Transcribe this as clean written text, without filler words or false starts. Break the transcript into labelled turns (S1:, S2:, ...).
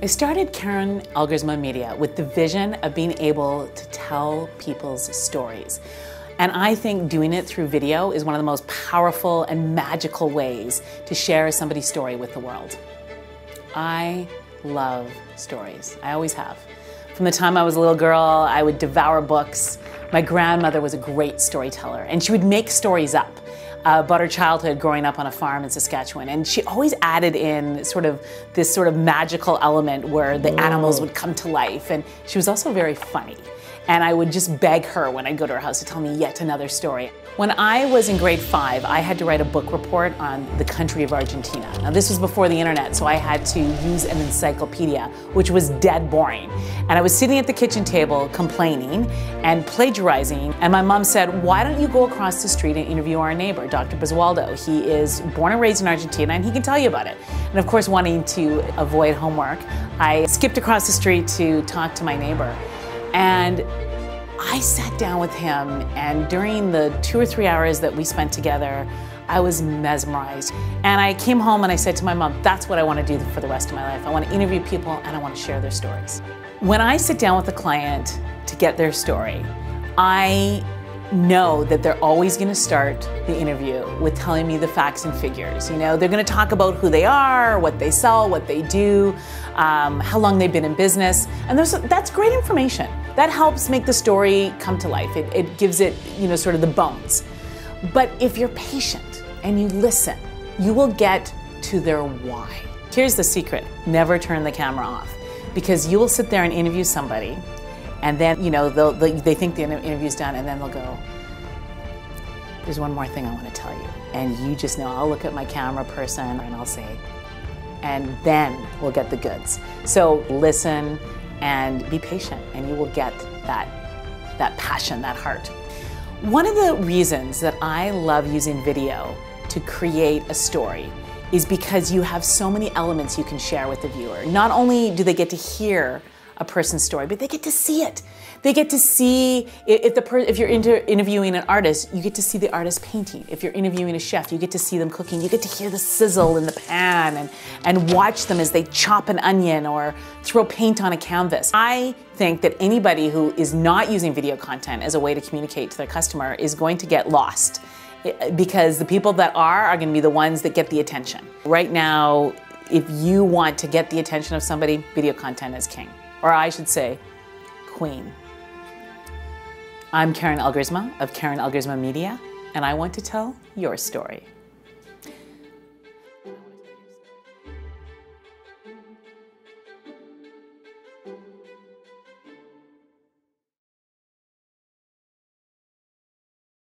S1: I started Elgersma Media with the vision of being able to tell people's stories. And I think doing it through video is one of the most powerful and magical ways to share somebody's story with the world. I love stories. I always have. From the time I was a little girl, I would devour books. My grandmother was a great storyteller, and she would make stories up about her childhood growing up on a farm in Saskatchewan. And she always added in this sort of magical element where the animals would come to life. And she was also very funny. And I would just beg her when I'd go to her house to tell me yet another story. When I was in grade 5, I had to write a book report on the country of Argentina. Now this was before the internet, so I had to use an encyclopedia, which was dead boring. And I was sitting at the kitchen table complaining and plagiarizing, and my mom said, why don't you go across the street and interview our neighbor, Dr. Basualdo? He is born and raised in Argentina, and he can tell you about it. And of course, wanting to avoid homework, I skipped across the street to talk to my neighbor. And I sat down with him, and during the 2 or 3 hours that we spent together, I was mesmerized. And I came home and I said to my mom, that's what I want to do for the rest of my life. I want to interview people and I want to share their stories. When I sit down with a client to get their story, I know that they're always going to start the interview with telling me the facts and figures. You know, they're going to talk about who they are, what they sell, what they do, how long they've been in business, and that's great information. That helps make the story come to life. It gives it, you know, sort of the bones. But if you're patient and you listen, you will get to their why. Here's the secret: never turn the camera off, because you will sit there and interview somebody, and then, you know, they think the interview's done, and then they'll go, there's one more thing I want to tell you. And you just know, I'll look at my camera person and I'll say, and then we'll get the goods. So listen and be patient, and you will get that passion, that heart. One of the reasons that I love using video to create a story is because you have so many elements you can share with the viewer. Not only do they get to hear a person's story, but they get to see it. They get to see, if you're interviewing an artist, you get to see the artist painting. If you're interviewing a chef, you get to see them cooking. You get to hear the sizzle in the pan and watch them as they chop an onion or throw paint on a canvas. I think that anybody who is not using video content as a way to communicate to their customer is going to get lost, because the people that are going to be the ones that get the attention. Right now, if you want to get the attention of somebody, video content is king. Or I should say, queen. I'm Elgersma of Elgersma Media, and I want to tell your story.